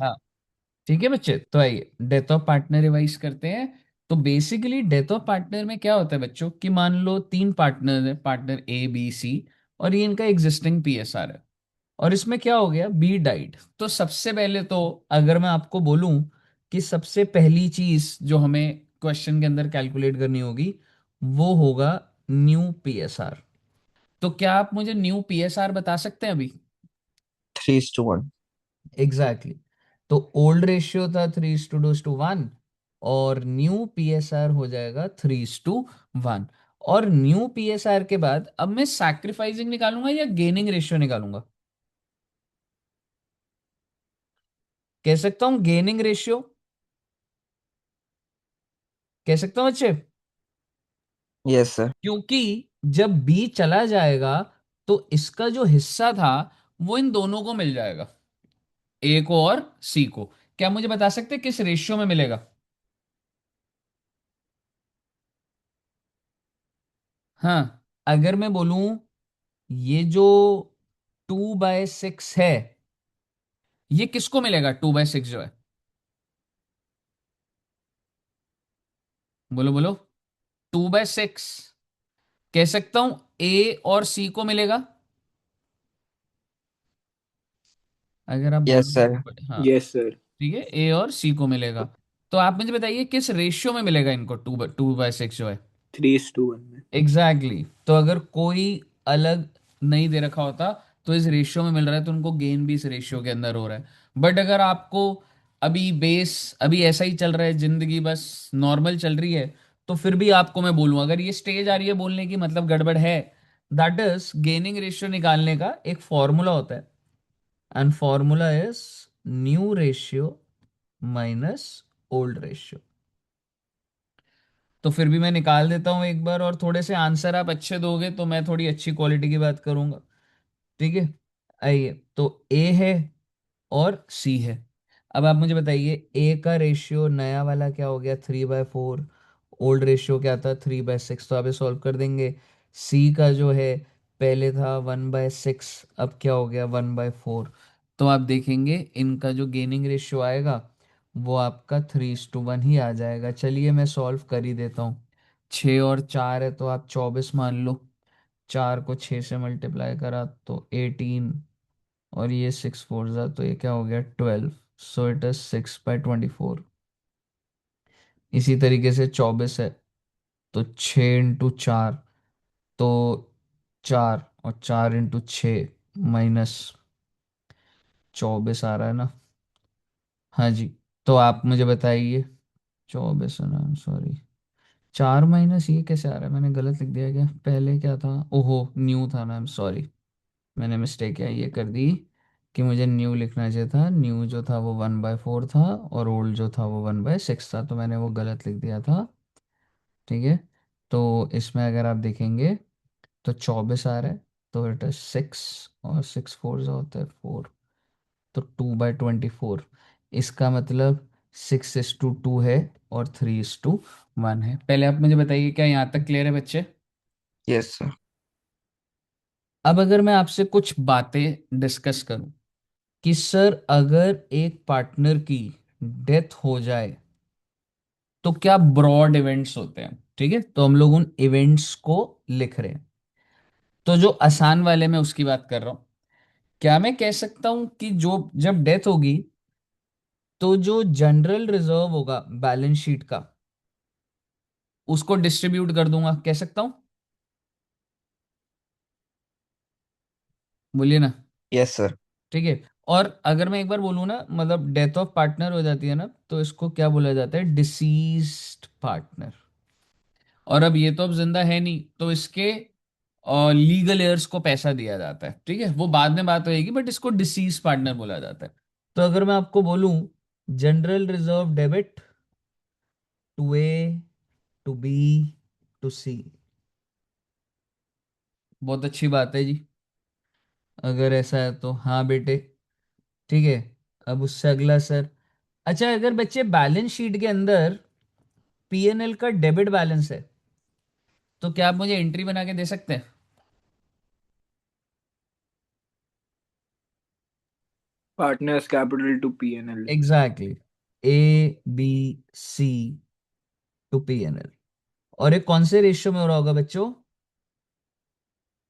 हाँ ठीक है बच्चे, तो आइए डेथ ऑफ पार्टनर रिवाइज करते हैं। तो बेसिकली डेथ ऑफ पार्टनर में क्या होता है बच्चों, कि मान लो तीन पार्टनर है, पार्टनर ए बी सी, और ये इनका एग्जिस्टिंग पीएसआर है। और इसमें क्या हो गया, बी डाइड। तो सबसे पहले तो अगर मैं आपको बोलूं कि सबसे पहली चीज जो हमें क्वेश्चन के अंदर कैलकुलेट करनी होगी, वो होगा न्यू पीएसआर। तो क्या आप मुझे न्यू पीएसआर बता सकते हैं अभी? 3:1। Exactly exactly. तो ओल्ड रेशियो था 3:2:1, और न्यू पीएसआर हो जाएगा 3:1। और न्यू पीएसआर के बाद अब मैं सैक्रिफाइसिंग निकालूंगा या गेनिंग रेशियो निकालूंगा? कह सकता हूं गेनिंग रेशियो, कह सकता हूं बच्चे। Yes sir. क्योंकि जब बी चला जाएगा तो इसका जो हिस्सा था वो इन दोनों को मिल जाएगा, ए को और सी को। क्या मुझे बता सकते हैं किस रेशियो में मिलेगा? हाँ, अगर मैं बोलूं ये जो 2/6 है, ये किसको मिलेगा 2/6 जो है? बोलो बोलो। 2/6 कह सकता हूं ए और सी को मिलेगा। अगर आप यस बोलो सर। हाँ, यस सर। ठीक है, ए और सी को मिलेगा। तो आप मुझे बताइए किस रेशियो में मिलेगा इनको, 2/6 जो है? 3:1 में। Exactly exactly. तो अगर कोई अलग नहीं दे रखा होता तो इस रेशियो में मिल रहा है, तो उनको गेन भी इस रेशियो के अंदर हो रहा है। बट अगर आपको अभी बेस अभी ऐसा ही चल रहा है, जिंदगी बस नॉर्मल चल रही है, तो फिर भी आपको मैं बोलूँ, अगर ये स्टेज आ रही है बोलने की मतलब गड़बड़ है, दैट इज गेनिंग रेशियो निकालने का एक फॉर्मूला होता है, and formula is new ratio minus old ratio. तो फिर भी मैं निकाल देता हूँ एक बार, और थोड़े से आंसर आप अच्छे दोगे तो मैं थोड़ी अच्छी क्वालिटी की बात करूंगा। ठीक है, आइए। तो ए है और सी है। अब आप मुझे बताइए ए का रेशियो नया वाला क्या हो गया, 3/4। ओल्ड रेशियो क्या था, 3/6। तो आप ये सॉल्व कर देंगे। सी का जो है पहले था 1/6, अब क्या हो गया 1/4। तो आप देखेंगे इनका जो गेनिंग रेशियो आएगा वो आपका 3:1 ही आ जाएगा। चलिए मैं सॉल्व कर ही देता हूँ। 6 और 4 है तो आप 24 मान लो। 4 को 6 से मल्टीप्लाई करा तो 18, और ये 6 4 जा तो ये क्या हो गया 12। So it is 6/24। इसी तरीके से 24 है तो 6 × 4, तो 4, और 4 × 6 -24 आ रहा है ना? हाँ जी। तो आप मुझे बताइए, 24 है ना, सॉरी, 4 माइनस ये कैसे आ रहा है, मैंने गलत लिख दिया क्या, पहले क्या था, ओहो न्यू था ना, सॉरी, मैंने मिस्टेक क्या ये कर दी कि मुझे न्यू लिखना चाहिए था। न्यू जो था वो 1/4 था, और ओल्ड जो था वो 1/6 था, तो मैंने वो गलत लिख दिया था। ठीक है, तो इसमें अगर आप देखेंगे तो 24 आ रहा है, तो इट इज 6, और 6 4 जो होता है 4, तो 2/24। इसका मतलब 6:2 है, और 3:1 है। पहले आप मुझे बताइए क्या यहाँ तक क्लियर है बच्चे? Yes sir. अब अगर मैं आपसे कुछ बातें डिस्कस करूं कि सर अगर एक पार्टनर की डेथ हो जाए तो क्या ब्रॉड इवेंट्स होते हैं, ठीक है, तो हम लोग उन इवेंट्स को लिख रहे हैं। तो जो आसान वाले में उसकी बात कर रहा हूं। क्या मैं कह सकता हूं कि जो जब डेथ होगी तो जो जनरल रिजर्व होगा बैलेंस शीट का, उसको डिस्ट्रीब्यूट कर दूंगा, कह सकता हूं? बोलिए ना। Yes sir. ठीक है। और अगर मैं एक बार बोलूँ ना, मतलब डेथ ऑफ पार्टनर हो जाती है ना, तो इसको क्या बोला जाता है, डिसीज्ड पार्टनर। और अब ये तो अब जिंदा है नहीं, तो इसके लीगल एयर्स को पैसा दिया जाता है, ठीक है, वो बाद में बात होएगी, बट इसको डिसीज पार्टनर बोला जाता है। तो अगर मैं आपको बोलूं general reserve debit to A, to B, to C, बहुत अच्छी बात है जी, अगर ऐसा है तो हाँ बेटे। ठीक है, अब उससे अगला सर, अच्छा अगर बच्चे बैलेंस शीट के अंदर पीएनएल का डेबिट बैलेंस है, तो क्या आप मुझे एंट्री बना के दे सकते हैं? Partners capital to PNL. Exactly, ABC to PNL। और ये कौन से रेशियो में हो रहा होगा बच्चों?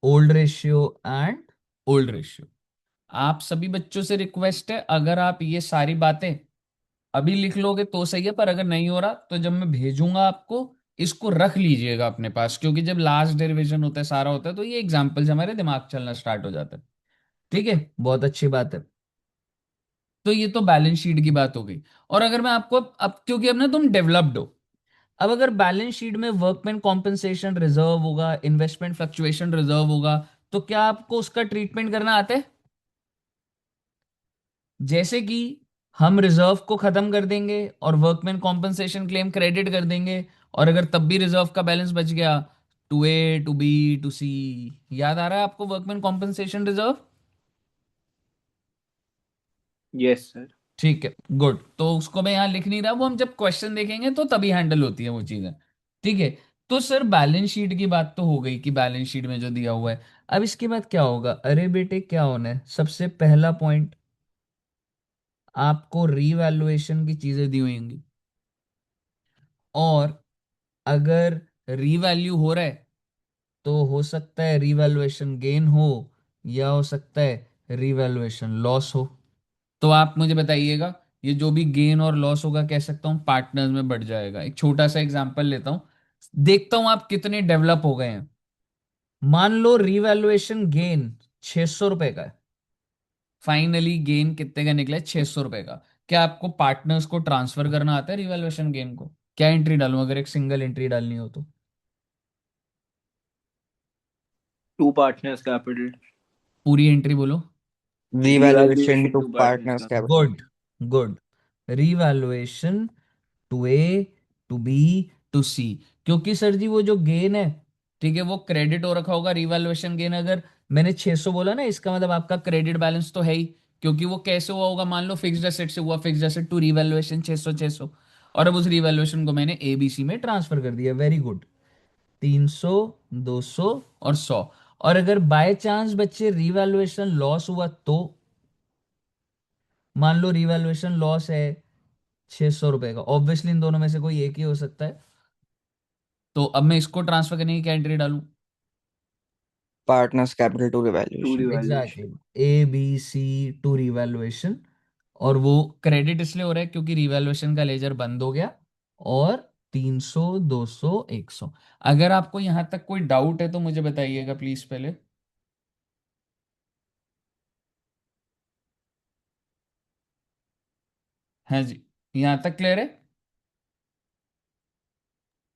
Old ratio and old ratio. आप सभी बच्चों से रिक्वेस्ट है, अगर आप ये सारी बातें अभी लिख लोगे तो सही है, पर अगर नहीं हो रहा तो जब मैं भेजूंगा आपको, इसको रख लीजिएगा अपने पास, क्योंकि जब लास्ट डेरिवेशन होता है, सारा होता है, तो ये एग्जाम्पल्स हमारे दिमाग चलना स्टार्ट हो जाता है। ठीक है, बहुत अच्छी बात है। तो ये तो बैलेंस शीट की बात हो गई। और अगर मैं आपको अब क्योंकि अब ना तुम डेवलप्ड हो, अब अगर बैलेंस शीट में वर्कमैन कॉम्पनसेशन रिजर्व होगा, इन्वेस्टमेंट फ्लक्चुएशन रिजर्व होगा, तो क्या आपको उसका ट्रीटमेंट करना आता है? जैसे कि हम रिजर्व को खत्म कर देंगे और वर्कमैन कॉम्पनसेशन क्लेम क्रेडिट कर देंगे, और अगर तब भी रिजर्व का बैलेंस बच गया, to A to B to C. याद आ रहा है आपको workman compensation reserve? Yes sir. ठीक है, गुड। तो उसको मैं यहाँ लिख नहीं रहा, वो हम जब क्वेश्चन देखेंगे तो तभी हैंडल होती है वो चीजें। ठीक है। तो सर बैलेंस शीट की बात तो हो गई कि बैलेंस शीट में जो दिया हुआ है। अब इसके बाद क्या होगा? अरे बेटे, क्या होना है? सबसे पहला पॉइंट, आपको रीवैल्यूएशन की चीजें दी हुई होंगी, और अगर रीवैल्यू हो रहा है तो हो सकता है रीवैल्यूएशन गेन हो, या हो सकता है रीवैल्यूएशन लॉस हो। तो आप मुझे बताइएगा, ये जो भी गेन और लॉस होगा, कह सकता हूँ पार्टनर्स में बढ़ जाएगा। एक छोटा सा एग्जांपल लेता हूँ, देखता हूँ आप कितने डेवलप हो गए हैं। मान लो रीवैल्यूएशन गेन 600 रुपए का है। फाइनली गेन कितने का निकला है? 600 रुपए का। क्या आपको पार्टनर्स को ट्रांसफर करना आता है रिवैल्यूएशन गेन को? क्या एंट्री डालूं अगर एक सिंगल एंट्री डालनी हो तो? To partners capital. पूरी एंट्री बोलो। Revaluation revaluation to to partners partners capital. capital. Good, good. Revaluation to A to B to C. क्योंकि सर जी वो जो गेन है, ठीक है, वो क्रेडिट हो रखा होगा। रिवैल्यूएशन गेन अगर मैंने 600 बोला ना, इसका मतलब आपका क्रेडिट बैलेंस तो है ही। क्योंकि वो कैसे हुआ होगा? मान लो फिक्स्ड एसेट से हुआ, फिक्स्ड एसेट टू रिवैल्यूएशन 600 600, और अब उस रिवैल्यूएशन को मैंने ABC में ट्रांसफर कर दिया। Very good. 300, 200 और 100। और अगर बाय चांस बच्चे रिवैल्यूएशन लॉस हुआ तो, मान लो रिवैल्यूएशन लॉस है 600 रुपए का, ऑब्वियसली इन दोनों में से कोई एक ही हो सकता है। तो अब मैं इसको ट्रांसफर करने की क्या एंट्री डालूं? Partners capital to to revaluation. Exactly, revaluation. ABC to revaluation. और वो क्रेडिट इसलिए हो रहा है क्योंकि रिवैल्यूएशन का लेजर बंद हो गया। और 300, 200, 100। अगर आपको यहां तक कोई डाउट है तो मुझे बताइएगा प्लीज पहले। हाँ जी, यहां तक क्लियर है?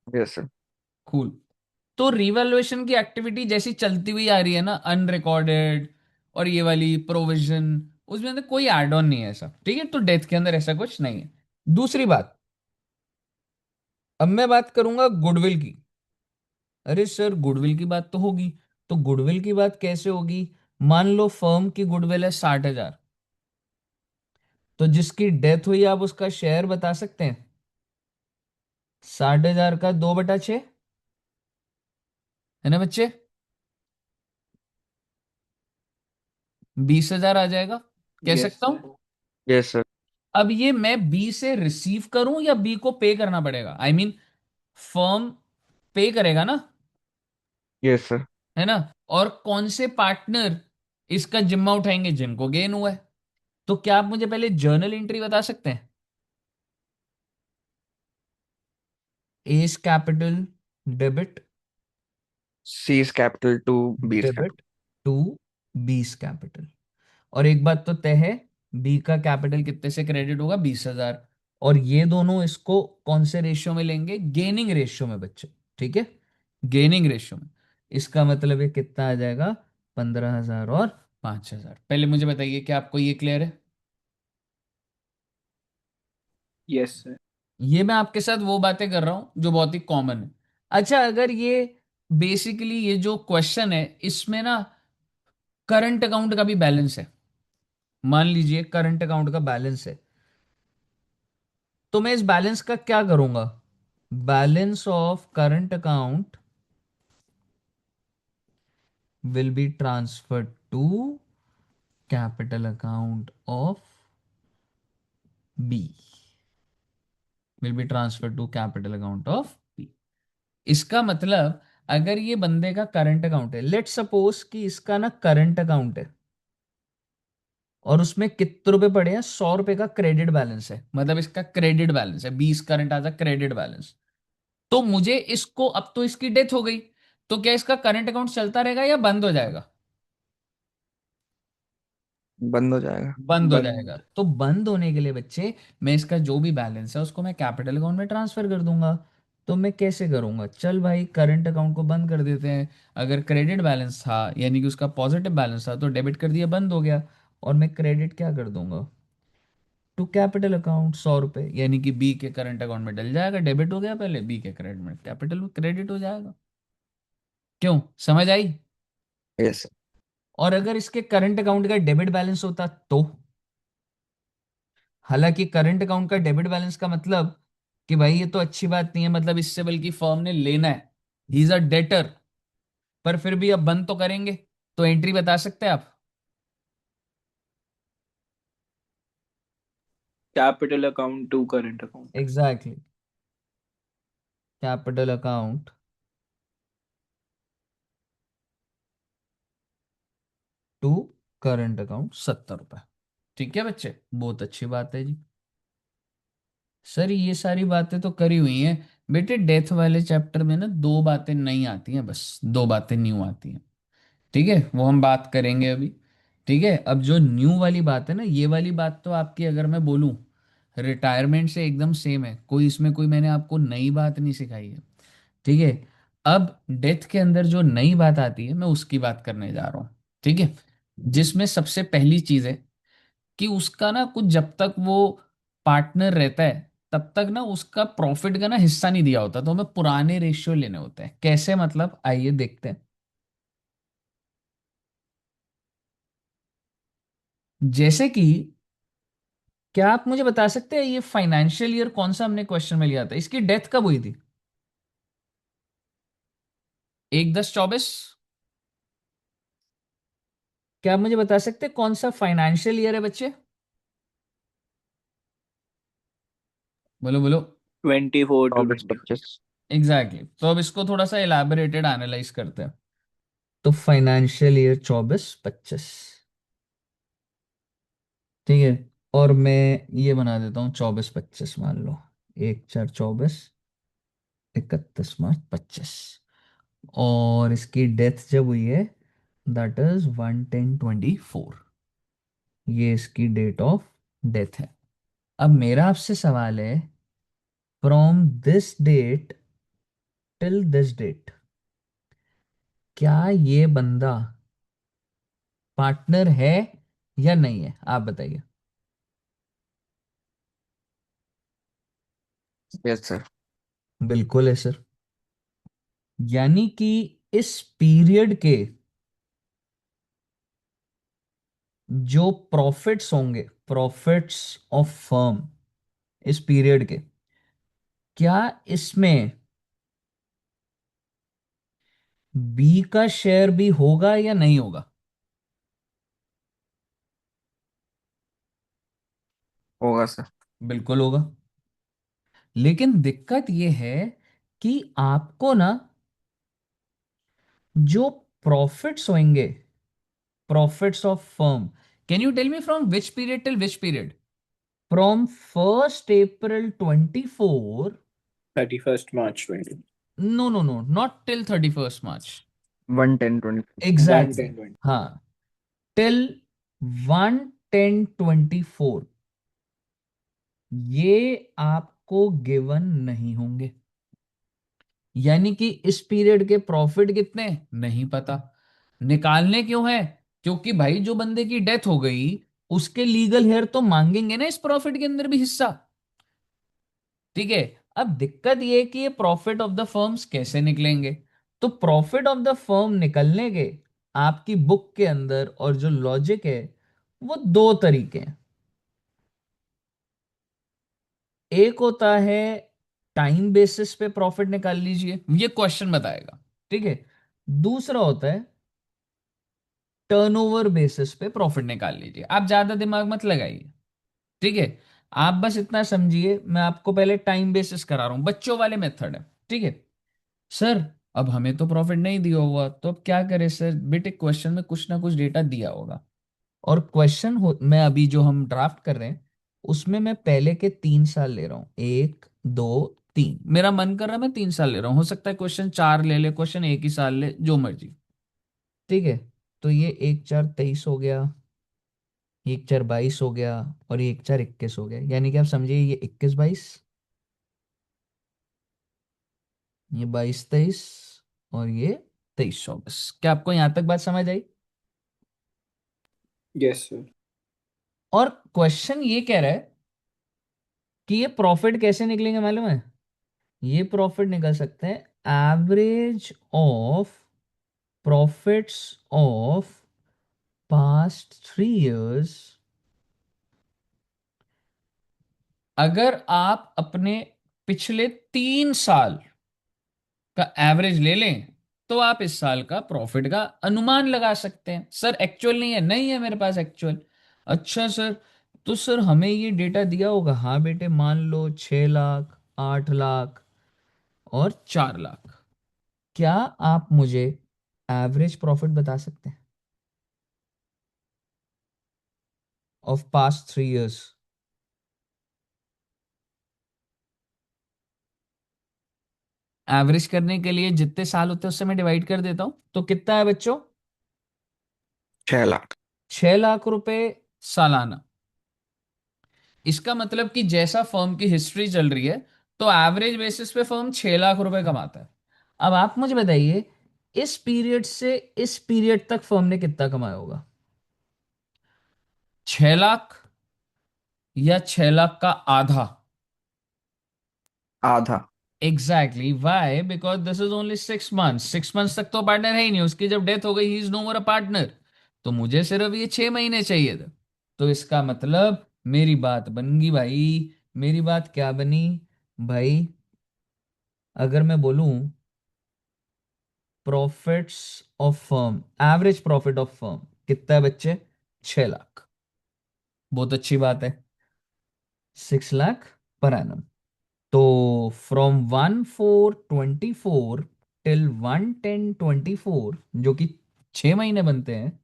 Yes, sir. कूल। तो रिवैल्यूएशन की एक्टिविटी जैसी चलती हुई आ रही है ना, अनरिकॉर्डेड और ये वाली प्रोविजन, उसमें अंदर कोई एड ऑन नहीं है ऐसा। ठीक है, तो डेथ के अंदर ऐसा कुछ नहीं है। दूसरी बात, अब मैं बात करूंगा गुडविल की। अरे सर, गुडविल की बात तो होगी, तो गुडविल की बात कैसे होगी? मान लो फर्म की गुडविल है 60,000, तो जिसकी डेथ हुई आप उसका शेयर बता सकते हैं। 60,000 का 2/6, है ना बच्चे? 20,000 आ जाएगा, कह यस सकता सर। हूं। Yes, sir. अब ये मैं बी से रिसीव करूं या बी को पे करना पड़ेगा? आई मीन फर्म पे करेगा ना, Yes, sir. है ना? और कौन से पार्टनर इसका जिम्मा उठाएंगे? जिनको गेन हुआ है। तो क्या आप मुझे पहले जर्नल एंट्री बता सकते हैं? A's capital debit, C's capital to B's capital. Debit to B's capital. और एक बात तो तय है, बी का कैपिटल कितने से क्रेडिट होगा? 20,000। और ये दोनों इसको कौन से रेशियो में लेंगे? गेनिंग रेशियो में बच्चे। ठीक है, गेनिंग रेशियो में। इसका मतलब ये कितना आ जाएगा? 15,000 और 5,000। पहले मुझे बताइए कि आपको ये क्लियर है? Yes sir. ये मैं आपके साथ वो बातें कर रहा हूं जो बहुत ही कॉमन है। अच्छा, अगर ये बेसिकली ये जो क्वेश्चन है, इसमें ना करंट अकाउंट का भी बैलेंस है। मान लीजिए करंट अकाउंट का बैलेंस है, तो मैं इस बैलेंस का क्या करूंगा? Balance of current account will be transferred to capital account of B will be transfer to capital account of B. इसका मतलब अगर ये बंदे का करंट अकाउंट है, लेट सपोज कि इसका ना करंट अकाउंट है और उसमें कितने रुपए पड़े हैं, 100 रुपए का क्रेडिट बैलेंस है, मतलब इसका क्रेडिट बैलेंस है 20 करंट आज क्रेडिट बैलेंस। तो मुझे इसको, अब तो इसकी डेथ हो गई, तो क्या इसका करंट अकाउंट चलता रहेगा या बंद हो जाएगा? बंद हो जाएगा। बंद हो जाएगा। बंद। तो बंद होने के लिए बच्चे, मैं इसका जो भी बैलेंस है उसको मैं कैपिटल अकाउंट में ट्रांसफर कर दूंगा। तो मैं कैसे करूंगा, चल भाई करंट अकाउंट को बंद कर देते हैं। अगर क्रेडिट बैलेंस था यानी कि उसका पॉजिटिव बैलेंस था तो डेबिट कर दिया, बंद हो गया। और मैं क्रेडिट क्या कर दूंगा, टू कैपिटल अकाउंट 100 रुपए, यानी कि बी के करंट अकाउंट में डल जाएगा, डेबिट हो गया पहले, बी के क्रेडिट में कैपिटल में क्रेडिट हो जाएगा। क्यों, समझ आई? यस और अगर इसके करंट अकाउंट का डेबिट बैलेंस होता तो, हालांकि करंट अकाउंट का डेबिट बैलेंस का मतलब कि भाई ये तो अच्छी बात नहीं है, मतलब इससे बल्कि फर्म ने लेना है, ही इज अ डेटर, पर फिर भी अब बंद तो करेंगे। तो एंट्री बता सकते हैं आप? Capital account to current account. Exactly, capital account to current account 70 रुपए। ठीक है बच्चे, बहुत अच्छी बात है जी। सर ये सारी बातें तो करी हुई हैं बेटे, डेथ वाले चैप्टर में ना दो बातें नहीं आती हैं, बस दो बातें न्यू आती हैं। ठीक है, वो हम बात करेंगे अभी। ठीक है, अब जो न्यू वाली बात है ना, ये वाली बात तो आपकी अगर मैं बोलूं रिटायरमेंट से एकदम सेम है, कोई इसमें कोई मैंने आपको नई बात नहीं सिखाई है। ठीक है, अब डेथ के अंदर जो नई बात आती है मैं उसकी बात करने जा रहा हूँ। ठीक है, जिसमें सबसे पहली चीज है कि उसका ना कुछ, जब तक वो पार्टनर रहता है तब तक ना उसका प्रॉफिट का ना हिस्सा नहीं दिया होता, तो हमें पुराने रेशियो लेने होते हैं। कैसे, मतलब आइए देखते हैं। जैसे कि, क्या आप मुझे बता सकते हैं ये फाइनेंशियल ईयर कौन सा हमने क्वेश्चन में लिया था, इसकी डेथ कब हुई थी? 1/10/24। क्या आप मुझे बता सकते हैं कौन सा फाइनेंशियल ईयर है बच्चे? बोलो बोलो। 24 to 24 25। 25। Exactly exactly. तो अब इसको थोड़ा सा इलाबोरेटेड एनालाइज करते हैं। तो फाइनेंशियल ईयर 24-25, ठीक है। और मैं ये बना देता हूँ 24-25 मान लो, 1/4/24, 31 मार्च 25। और इसकी डेथ जब हुई है, दैट इज 1/10/24, ये इसकी डेट ऑफ डेथ है। अब मेरा आपसे सवाल है, from this date till this date, क्या ये बंदा पार्टनर है या नहीं है, आप बताइए। Yes sir. बिल्कुल है सर। यानी कि इस पीरियड के जो प्रॉफिट्स होंगे, प्रॉफिट्स ऑफ फर्म, इस पीरियड के, क्या इसमें बी का शेयर भी होगा या नहीं होगा? होगा सर। बिल्कुल होगा। लेकिन दिक्कत यह है कि आपको ना जो प्रॉफिट्स होंगे, profits of firm, can you tell me from which period till which period? From 1 April 2024। 31st March 20। No no no, not till 31 March. 1/10/20। One exactly, ten twenty हाँ, टिल 1/10/24, ये आपको गिवन नहीं होंगे। यानी कि इस पीरियड के प्रॉफिट कितने नहीं पता, निकालने क्यों है? क्योंकि भाई जो बंदे की डेथ हो गई उसके लीगल हेयर तो मांगेंगे ना इस प्रॉफिट के अंदर भी हिस्सा। ठीक है, अब दिक्कत ये है कि ये प्रॉफिट ऑफ द फर्म्स कैसे निकलेंगे। तो प्रॉफिट ऑफ द फर्म निकलने के आपकी बुक के अंदर और जो लॉजिक है वो दो तरीके हैं। एक होता है टाइम बेसिस पे प्रॉफिट निकाल लीजिए, ये क्वेश्चन बताएगा। ठीक है, दूसरा होता है टर्नओवर बेसिस पे प्रॉफिट निकाल लीजिए, आप ज्यादा दिमाग मत लगाइए। ठीक है, आप बस इतना समझिए, मैं आपको पहले टाइम बेसिस करा रहा हूं, बच्चों वाले मेथड है, ठीक है। सर अब हमें तो प्रॉफिट नहीं दिया हुआ, तो अब क्या करें सर? बेटे क्वेश्चन में कुछ ना कुछ डेटा दिया होगा, और क्वेश्चन हो मैं अभी जो हम ड्राफ्ट कर रहे हैं उसमें मैं पहले के 3 साल ले रहा हूँ, 1 2 3। मेरा मन कर रहा है मैं 3 साल ले रहा हूँ, हो सकता है क्वेश्चन 4 ले ले, क्वेश्चन 1 ही साल ले, जो मर्जी, ठीक है। तो ये 1 4 23 हो गया, 1 4 22 हो गया, और ये 1 4 21 हो गया, यानी कि आप समझिए ये 21 22, ये 22 23, और ये 23 24। क्या आपको यहां तक बात समझ आई? Yes, sir. और क्वेश्चन ये कह रहा है कि ये प्रॉफिट कैसे निकलेंगे मालूम है? ये प्रॉफिट निकल सकते हैं average of profits of past 3 years। अगर आप अपने पिछले 3 साल का एवरेज ले लें तो आप इस साल का प्रॉफिट का अनुमान लगा सकते हैं। सर एक्चुअल नहीं है? नहीं है मेरे पास एक्चुअल। अच्छा सर, तो सर हमें ये डेटा दिया होगा? हाँ बेटे, मान लो 6 लाख, 8 लाख और 4 लाख। क्या आप मुझे एवरेज प्रॉफिट बता सकते हैं ऑफ past 3 years? एवरेज करने के लिए जितने साल होते हैं उससे मैं डिवाइड कर देता हूं, तो कितना है बच्चों? 6 लाख। 6 लाख रुपए सालाना। इसका मतलब कि जैसा फर्म की हिस्ट्री चल रही है, तो एवरेज बेसिस पे फर्म 6 लाख रुपए कमाता है। अब आप मुझे बताइए, इस पीरियड से इस पीरियड तक फर्म ने कितना कमाया होगा? 6 लाख या 6 लाख का आधा? आधा। Exactly Y, because this is only 6 months. 6 months तक तो पार्टनर है ही नहीं, उसकी जब डेथ हो गई he is no more a partner. तो मुझे सिर्फ ये 6 महीने चाहिए थे। तो इसका मतलब मेरी बात बन गई भाई। मेरी बात क्या बनी भाई? अगर मैं बोलूं profits of firm, average profit of firm कितना है बच्चे? 6 लाख। बहुत अच्छी बात है, 6 लाख पर एनम। तो फ्रॉम 1 4 24 टिल 1 10 24, जो कि 6 महीने बनते हैं,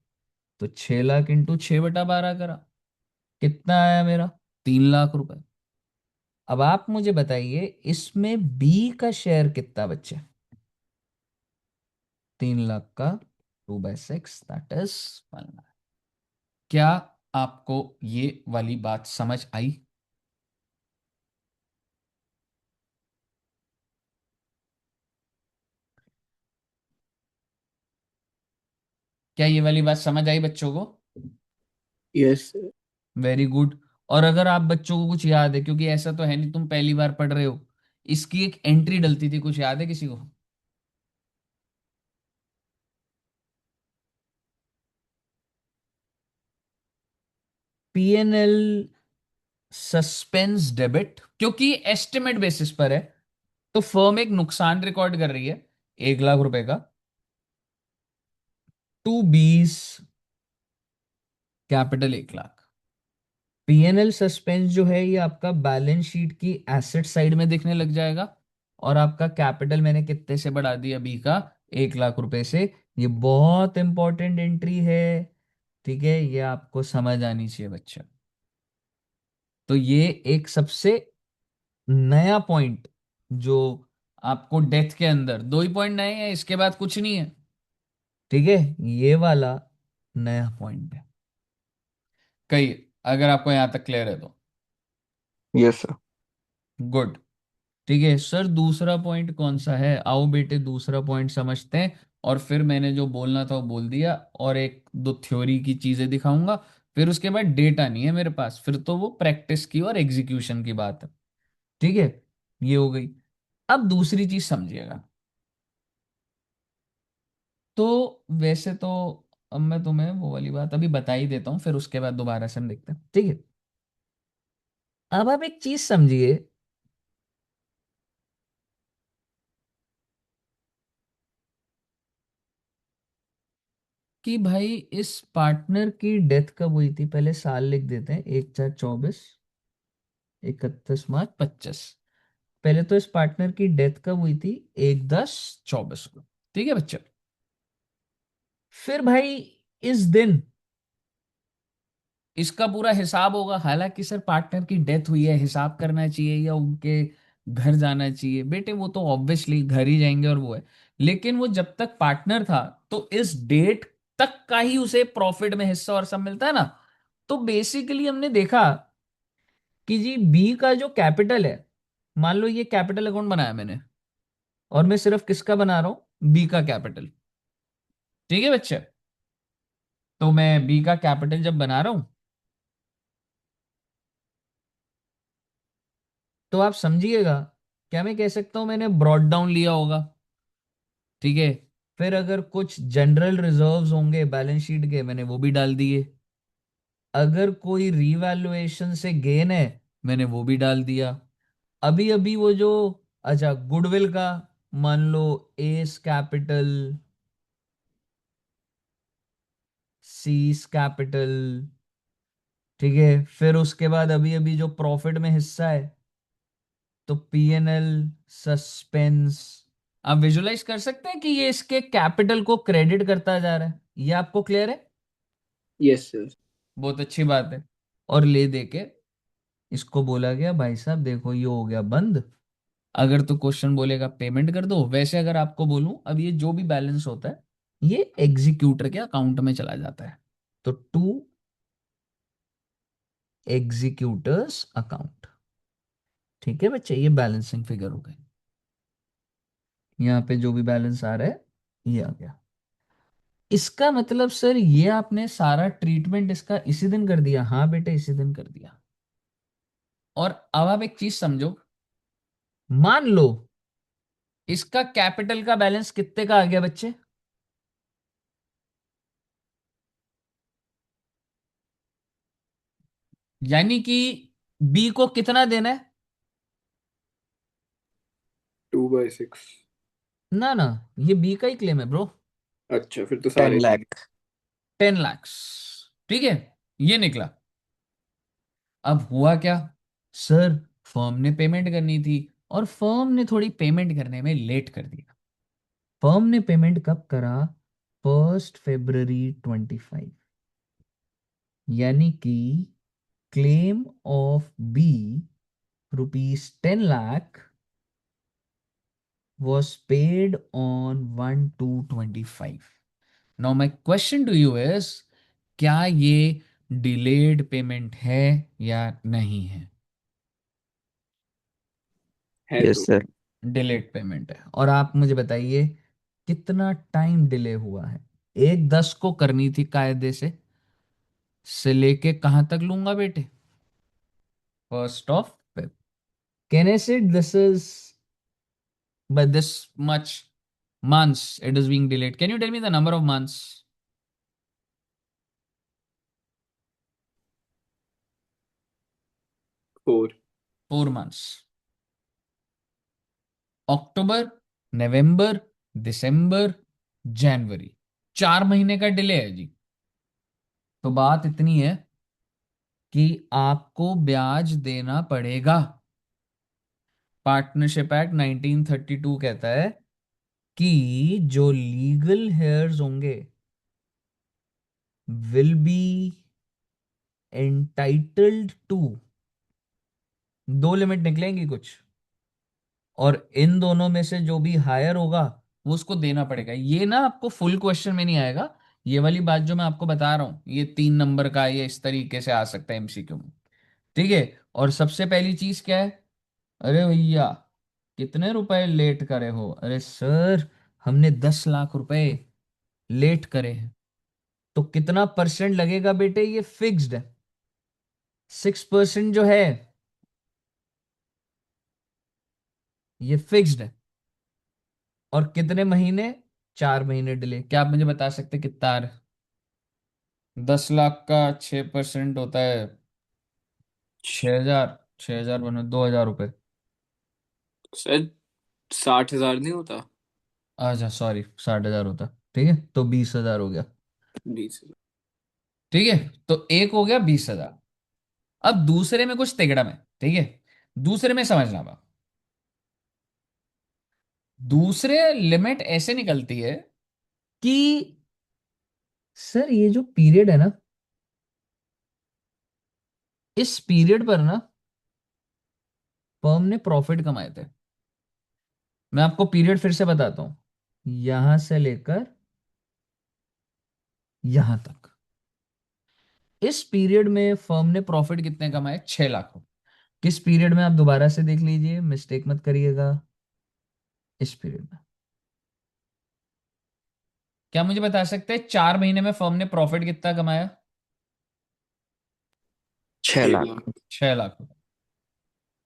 तो 6 लाख इंटू 6/12 करा, कितना आया मेरा? 3 लाख रुपए। अब आप मुझे बताइए, इसमें बी का शेयर कितना बच्चे? 3 लाख का 2/6, दैट इज 1 लाख। क्या आपको ये वाली बात समझ आई? क्या ये वाली बात समझ आई बच्चों को? Yes, sir. Very good. और अगर आप बच्चों को कुछ याद है, क्योंकि ऐसा तो है नहीं तुम पहली बार पढ़ रहे हो, इसकी एक एंट्री डलती थी, कुछ याद है किसी को? पीएनएल सस्पेंस डेबिट, क्योंकि एस्टिमेट बेसिस पर है, तो फर्म एक नुकसान रिकॉर्ड कर रही है 1 लाख रुपए का, to B's capital 1 lakh. PNL suspense जो है ये आपका बैलेंस शीट की एसेट साइड में दिखने लग जाएगा, और आपका कैपिटल मैंने कितने से बढ़ा दिया? बी का 1 लाख रुपए से। ये बहुत इंपॉर्टेंट एंट्री है, ठीक है, ये आपको समझ आनी चाहिए बच्चा। तो ये एक सबसे नया पॉइंट, जो आपको डेथ के अंदर 2 ही पॉइंट नए हैं, इसके बाद कुछ नहीं है, ठीक है। ये वाला नया पॉइंट है। कही, अगर आपको यहां तक क्लियर है तो यस सर। गुड। ठीक है सर, दूसरा पॉइंट कौन सा है? आओ बेटे दूसरा पॉइंट समझते हैं, और फिर मैंने जो बोलना था वो बोल दिया, और एक दो थ्योरी की चीजें दिखाऊंगा। फिर उसके बाद डेटा नहीं है मेरे पास, फिर तो वो प्रैक्टिस की और एग्जीक्यूशन की बात है, ठीक है। ये हो गई। अब दूसरी चीज समझिएगा। तो वैसे तो अब मैं तुम्हें वो वाली बात अभी बता ही देता हूँ, फिर उसके बाद दोबारा से हम देखते हैं, ठीक है। अब आप एक चीज समझिए कि भाई इस पार्टनर की डेथ कब हुई थी? पहले साल लिख देते हैं, 1 4 24। 31 मार्च 25। पहले तो इस पार्टनर की डेथ कब हुई थी? 1/10/24 को। ठीक है बच्चे। फिर भाई इस दिन इसका पूरा हिसाब होगा। हालांकि सर पार्टनर की डेथ हुई है, हिसाब करना चाहिए या उनके घर जाना चाहिए? बेटे वो तो ऑब्वियसली घर ही जाएंगे और वो है। लेकिन वो जब तक पार्टनर था तो इस डेट तक का ही उसे प्रॉफिट में हिस्सा और सब मिलता है ना। तो बेसिकली हमने देखा कि जी बी का जो कैपिटल है, मान लो ये कैपिटल अकाउंट बनाया मैंने, और मैं सिर्फ किसका बना रहा हूं? बी का कैपिटल। ठीक है बच्चे। तो मैं बी का कैपिटल जब बना रहा हूं तो आप समझिएगा, क्या मैं कह सकता हूं मैंने ब्रॉड डाउन लिया होगा। ठीक है। फिर अगर कुछ जनरल रिजर्व्स होंगे बैलेंस शीट के, मैंने वो भी डाल दिए। अगर कोई रीवैल्यूएशन से गेन है, मैंने वो भी डाल दिया। अभी अभी वो जो, अच्छा गुडविल का, मान लो एस कैपिटल, सीस कैपिटल। ठीक है। फिर उसके बाद अभी अभी जो प्रॉफिट में हिस्सा है, तो पीएनएल, सस्पेंस। आप विजुलाइज कर सकते हैं कि ये इसके कैपिटल को क्रेडिट करता जा रहा है। ये आपको क्लियर है? Yes, sir. बहुत अच्छी बात है। और ले दे के इसको बोला गया भाई साहब देखो ये हो गया बंद। अगर तो क्वेश्चन बोलेगा पेमेंट कर दो, वैसे अगर आपको बोलूं अब ये जो भी बैलेंस होता है ये एग्जीक्यूटर के अकाउंट में चला जाता है। तो टू एग्जीक्यूटर्स अकाउंट। ठीक है बच्चे, ये बैलेंसिंग फिगर हो गई। यहाँ पे जो भी बैलेंस आ रहा है ये आ गया। इसका मतलब सर ये आपने सारा ट्रीटमेंट इसका इसी दिन कर दिया? हाँ बेटे इसी दिन कर दिया। और अब आप एक चीज समझो, मान लो इसका कैपिटल का बैलेंस कितने का आ गया बच्चे? यानी कि बी को कितना देना है? 2/6. ना ना, ये बी का ही क्लेम है ब्रो। अच्छा, फिर तो टेन सारे थे. लाख 10 लाख। ठीक है। ये निकला। अब हुआ क्या? सर फर्म ने पेमेंट करनी थी और फर्म ने थोड़ी पेमेंट करने में लेट कर दिया। फर्म ने पेमेंट कब करा? 1 फरवरी 25। यानी कि claim of B ₹10 lakh was paid on 1/2/25। Now my question to you is, क्या ये डिलेड पेमेंट है या नहीं है? है यस तो. सर। डिलेड पेमेंट है। और आप मुझे बताइए कितना टाइम डिले हुआ है? 1/10 को करनी थी कायदे से लेके कहां तक लूंगा बेटे? 1 Can I say this is by this much months it is being delayed? Can you tell me the number of months? 4. 4 months। अक्टूबर, नवंबर, दिसंबर, जनवरी, 4 महीने का डिले है जी। तो बात इतनी है कि आपको ब्याज देना पड़ेगा। पार्टनरशिप एक्ट 1932 कहता है कि जो लीगल हेयर्स होंगे विल बी एंटाइटल्ड टू, दो लिमिट निकलेंगी कुछ, और इन दोनों में से जो भी हायर होगा वो उसको देना पड़ेगा। ये ना आपको फुल क्वेश्चन में नहीं आएगा। ये वाली बात जो मैं आपको बता रहा हूं ये 3 नंबर का, ये इस तरीके से आ सकता है एमसीक्यू में। ठीक है। और सबसे पहली चीज क्या है? अरे भैया कितने रुपए लेट करे हो? अरे सर हमने 10 लाख रुपए लेट करे हैं। तो कितना परसेंट लगेगा बेटे? ये फिक्स्ड है। 6% जो है ये फिक्स्ड है। और कितने महीने? 4 महीने डिले। क्या आप मुझे बता सकते कितना आ रहा है? 10 लाख का 6% होता है 6,000। 6,000 बनो 2,000 रुपये। शायद 60,000 नहीं होता. अच्छा सॉरी 60,000 होता। ठीक है तो 20,000 हो गया। 20. ठीक है। तो एक हो गया 20,000। अब दूसरे में कुछ तिगड़म है, ठीक है। दूसरे में समझना बा, दूसरे लिमिट ऐसे निकलती है कि सर ये जो पीरियड है ना, इस पीरियड पर ना फर्म ने प्रॉफिट कमाए थे। मैं आपको पीरियड फिर से बताता हूं, यहां से लेकर यहां तक, इस पीरियड में फर्म ने प्रॉफिट कितने कमाए, 6 लाख रुपए। किस पीरियड में, आप दोबारा से देख लीजिए, मिस्टेक मत करिएगा। इस पीरियड में, क्या मुझे बता सकते हैं 4 महीने में फर्म ने प्रॉफिट कितना कमाया? 6 लाख। 6 लाख। 6 लाख रुपए।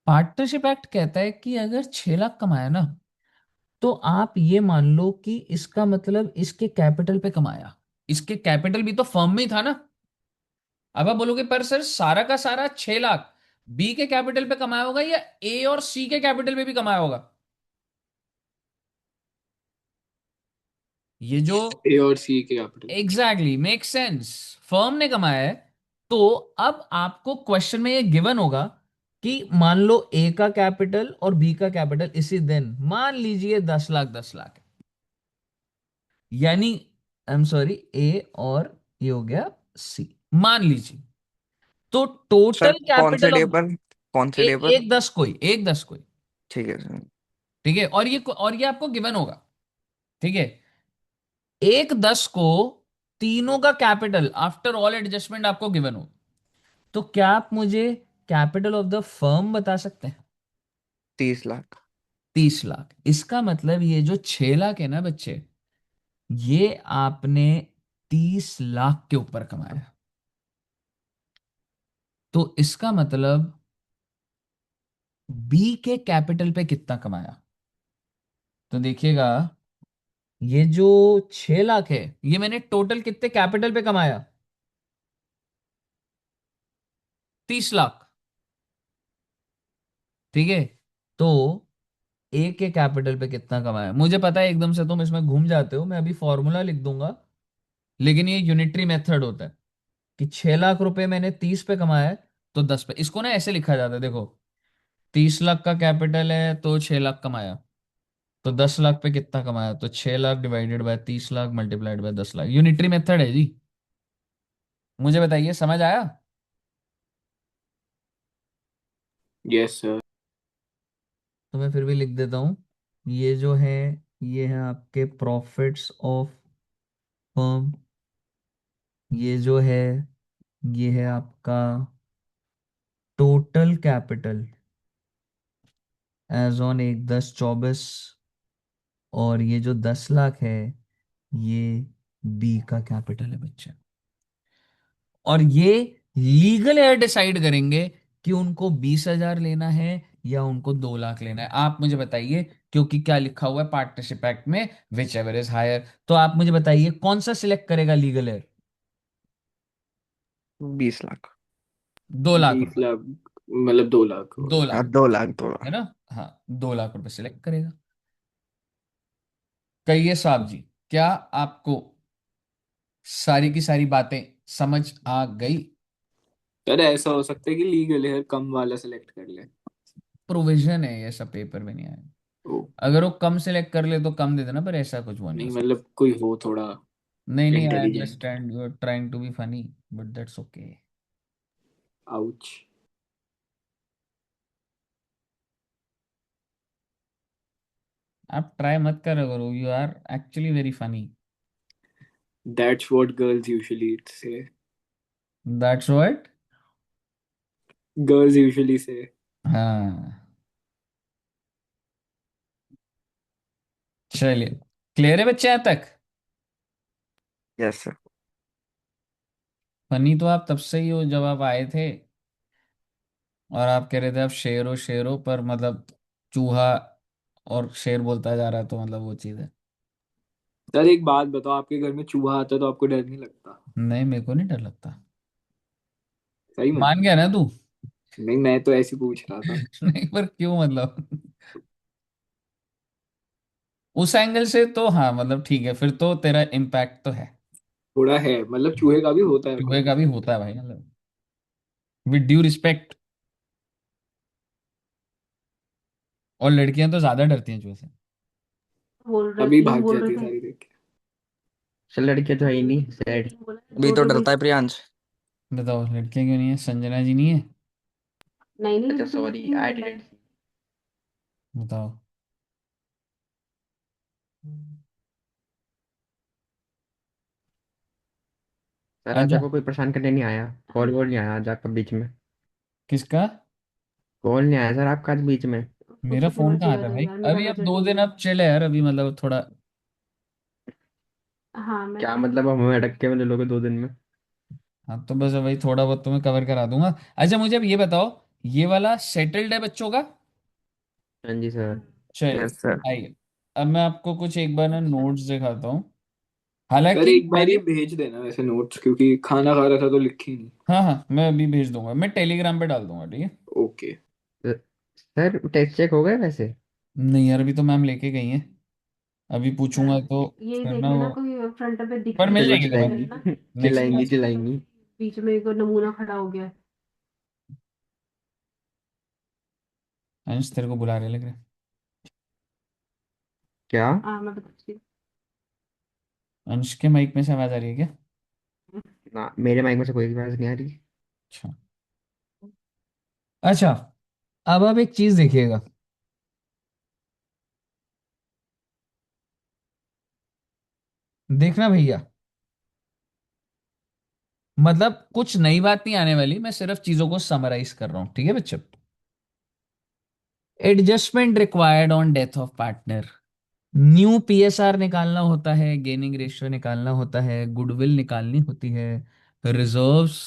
पार्टनरशिप एक्ट कहता है कि अगर 6 लाख कमाया ना, तो आप ये मान लो कि इसका मतलब इसके कैपिटल पे कमाया। इसके कैपिटल भी तो फर्म में ही था ना। अब आप बोलोगे पर सर सारा का सारा 6 लाख बी के कैपिटल पे कमाया होगा या ए और सी के कैपिटल पे भी कमाया होगा? ये जो ए और सी के capital. Exactly make sense, firm ने कमाया है। तो अब आपको क्वेश्चन में ये गिवन होगा कि मान लो ए का कैपिटल और बी का कैपिटल इसी दिन मान लीजिए 10 लाख 10 लाख है। यानी आई एम सॉरी, ए और ये हो गया सी, मान लीजिए। तो सर टोटल कौन से कैपिटल डे ऑफ, पर? कौन से डे पर? एक 10 कोई, एक 10 कोई, ठीक है सर। ठीक है। और ये आपको गिवन होगा, ठीक है। एक 10 को तीनों का कैपिटल आफ्टर ऑल एडजस्टमेंट आपको गिवन हो, तो क्या आप मुझे कैपिटल ऑफ द फर्म बता सकते हैं? 30 लाख। 30 लाख। इसका मतलब ये जो 6 लाख है ना बच्चे, ये आपने 30 लाख के ऊपर कमाया। तो इसका मतलब बी के कैपिटल पे कितना कमाया? तो देखिएगा, ये जो 6 लाख है, ये मैंने टोटल कितने कैपिटल पे कमाया? 30 लाख, ठीक है। तो ए के कैपिटल पे कितना कमाया मुझे पता है, एकदम से तुम इसमें घूम जाते हो, मैं अभी फॉर्मूला लिख दूंगा। लेकिन ये यूनिटरी मेथड होता है कि 6 लाख रुपए मैंने 30 पे कमाया है, तो 10 पे। इसको ना ऐसे लिखा जाता है, देखो, 30 लाख का कैपिटल है तो 6 लाख कमाया, तो 10 लाख पे कितना कमाया, तो 6 lakh divided by 30 lakh multiplied by 10 lakh. Unitary method है जी। मुझे बताइए, समझ आया? Yes sir. तो मैं फिर भी लिख देता हूँ, ये जो है, ये है आपके प्रॉफिट्स ऑफ फर्म। ये जो है, ये है आपका टोटल कैपिटल एज ऑन 1/10/24। और ये जो 10 लाख है, ये बी का कैपिटल है बच्चे। और ये लीगल एयर डिसाइड करेंगे कि उनको 20,000 लेना है या उनको 2 लाख लेना है। आप मुझे बताइए, क्योंकि क्या लिखा हुआ है पार्टनरशिप एक्ट में, विच एवर इज हायर। तो आप मुझे बताइए कौन सा सिलेक्ट करेगा लीगल एयर? 20 लाख। 2 लाख रुपए। 20 लाख मतलब 2 लाख दो होगा। लाख हाँ, रुपए 2 लाख 2 लाख। है ना? हाँ, 2 लाख रुपए सिलेक्ट करेगा। कहिए साहब जी, क्या आपको सारी की सारी बातें समझ आ गई? सर ऐसा हो सकता है कि लीगल हेयर कम वाला सेलेक्ट कर ले। प्रोविजन है, ये सब पेपर में नहीं आया। ओ। अगर वो कम सिलेक्ट कर ले तो कम दे देना, पर ऐसा कुछ हुआ नहीं नहीं उसमें। मतलब कोई हो थोड़ा नहीं नहीं, I intelligent. Understand, you are trying to be funny, but that's okay. Ouch. आप ट्राई मत करो करो, you are actually very funny. That's what girls usually say. That's what. Girls usually say. हाँ, चलिए, क्लियर है बच्चे यहाँ तक? Yes sir. फनी तो आप तब से ही हो जब आप आए थे, और आप कह रहे थे आप शेर हो, पर मतलब चूहा और शेर बोलता जा रहा है, तो मतलब वो चीज़ है। सर एक बात बताओ, आपके घर में चूहा आता है तो आपको डर नहीं लगता? नहीं, मेरे को नहीं डर लगता। सही में? मान गया ना तू? नहीं मैं तो ऐसे ही पूछ रहा था। नहीं, पर क्यों मतलब? उस एंगल से तो हाँ, मतलब ठीक है, फिर तो तेरा इम्पैक्ट तो है। थोड़ा है मतलब चूहे का भी होता है चूहे कुछ। का भी होता है भाई, मतलब विद ड्यू रिस्पेक्ट। और लड़कियां तो ज्यादा डरती हैं चूहे से। बोल रहे अभी तीन भाग बोल जाती रहे है थे। सारी देख के। चल, लड़कियां तो है ही अरे नहीं, तूने सैड। तीन बोला, अभी दो तो तो डरता नहीं। है प्रियांश। बताओ लड़कियां क्यों नहीं है, संजना जी नहीं है? नहीं नहीं, अच्छा, अभी तूने सॉरी, तीन आई बोला है। डिडंट। बताओ। सर, आज अच्छा। आपको कोई परेशान करने नहीं आया? कॉल हाँ, वॉल नहीं आया आज आपका बीच में? किसका? कॉल नहीं आया सर आपका आज बीच में? उसको मेरा जितनी फोन मर्जी कहाँ आ था जाए भाई, यार, मेरा अभी अब बजट दो नहीं दिन है। अब चिल है यार, अभी मतलब थोड़ा। हाँ मैं क्या समझ मतलब, रही हम हमें अटक के में ले लोगे 2 दिन में? हाँ तो बस भाई थोड़ा बहुत तुम्हें कवर करा दूंगा। अच्छा मुझे अब ये बताओ, ये वाला सेटल्ड है बच्चों का? हाँ जी सर। हूँ। चलिए। Yes sir. आइए, अब मैं आपको कुछ एक बार ना अच्छा। नोट्स दिखाता हूँ। सर हालांकि एक बार ये मैंने, भेज देना वैसे नोट्स, क्योंकि खाना खा रहा था तो लिखी नहीं। हाँ हाँ मैं अभी भेज दूंगा, मैं टेलीग्राम पे डाल दूंगा, ठीक है? ओके। सर, टेस्ट चेक हो गए वैसे? नहीं यार, अभी तो मैम लेके गई हैं, अभी पूछूंगा यार तो यही फिर देख ना वो। लेना, कोई फ्रंट पे दिख पर रही मिल चलो, है जाएगी तो ले तुम्हें, लेना। चिल्लाएंगी। नेक्स्ट चिल्लाएंगी क्लास। ऐसा नहीं चिल्लाएंगी। कि बीच में कोई नमूना खड़ा हो गया है। अंश तेरे को बुला रहे लग रहे। क्या? हाँ मैं बताती अंश के माइक में से आवाज आ रही है क्या? हूँ। ना, मेरे माइक में से कोई आवाज नहीं आ रही। अच्छा। अच्छा, अब आप एक चीज देखिएगा। देखना भैया, मतलब कुछ नई बात नहीं आने वाली, मैं सिर्फ चीजों को समराइज कर रहा हूं, ठीक है बच्चों? Adjustment required on death of partner. New PSR निकालना होता है, गेनिंग रेशियो निकालना होता है, गुडविल निकालनी होती है, रिजर्व्स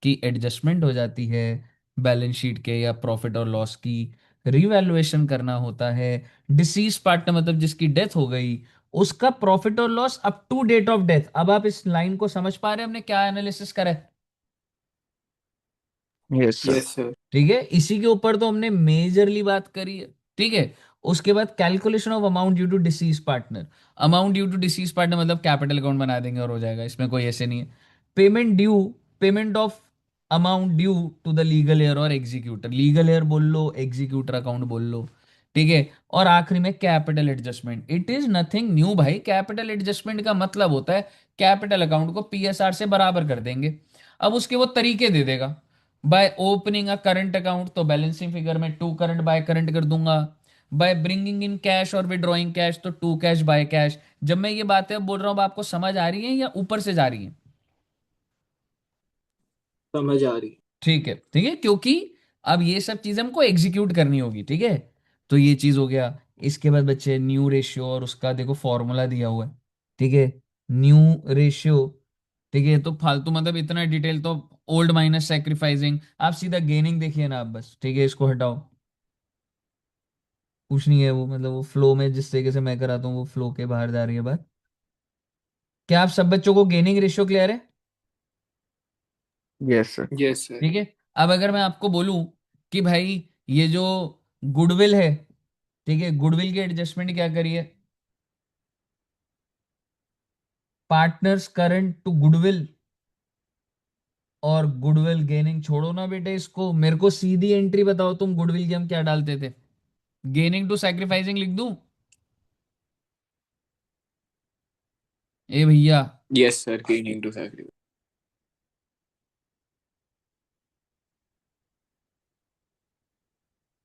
की एडजस्टमेंट हो जाती है, बैलेंस शीट के या प्रॉफिट और लॉस की रिवैल्यूएशन करना होता है, डिसीज पार्टनर मतलब जिसकी डेथ हो गई, उसका प्रॉफिट और loss up to date of death. अब आप इस लाइन को समझ पा रहे हैं हमने क्या एनालिसिस करा है? Yes sir. Yes sir. ठीक है, इसी के ऊपर तो हमने मेजरली बात करी है, ठीक है? उसके बाद calculation of amount due to deceased partner. Amount due to deceased partner मतलब कैपिटल अकाउंट बना देंगे और हो जाएगा, इसमें कोई ऐसे नहीं है। Payment due, payment of amount due to the legal heir और एग्जीक्यूटर, लीगल एयर बोल लो, एग्जीक्यूटर अकाउंट बोल लो, ठीक है? और आखिरी में capital adjustment. It is nothing new भाई, कैपिटल एडजस्टमेंट का मतलब होता है कैपिटल अकाउंट को पीएसआर से बराबर कर देंगे। अब उसके वो तरीके दे देगा। By opening a current account तो बैलेंसिंग फिगर में टू करंट बाय करंट कर दूंगा। बाय ब्रिंगिंग इन कैश और विड्रॉइंग कैश तो टू कैश बाय कैश। जब मैं ये बातें बोल रहा हूँ आपको समझ आ रही है या ऊपर से जा रही है? समझ आ रही। ठीक है, ठीक है, क्योंकि अब ये सब चीजें हमको एग्जीक्यूट करनी होगी, ठीक है? तो ये चीज हो गया। इसके बाद बच्चे न्यू रेशियो और उसका देखो फॉर्मूला दिया हुआ है, ठीक है? न्यू रेशियो, ठीक है? तो फालतू मतलब इतना डिटेल तो, ओल्ड माइनस सेक्रीफाइसिंग, आप सीधा गेनिंग देखिए ना आप बस, ठीक है? इसको हटाओ, कुछ नहीं है वो, मतलब वो फ्लो में जिस तरीके से मैं कराता हूँ वो फ्लो के बाहर जा रही है बात। क्या आप सब बच्चों को गेनिंग रेशियो क्लियर है? Yes sir. Yes sir. ठीक है। अब अगर मैं आपको बोलूं कि भाई ये जो गुडविल है, ठीक है, गुडविल की एडजस्टमेंट क्या करिए? पार्टनर्स करंट टू गुडविल और गुडविल गेनिंग छोड़ो ना बेटे, इसको मेरे को सीधी एंट्री बताओ, तुम गुडविल की हम क्या डालते थे? गेनिंग टू सैक्रिफाइसिंग लिख दूं? ए भैया, yes sir, gaining to sacrifice.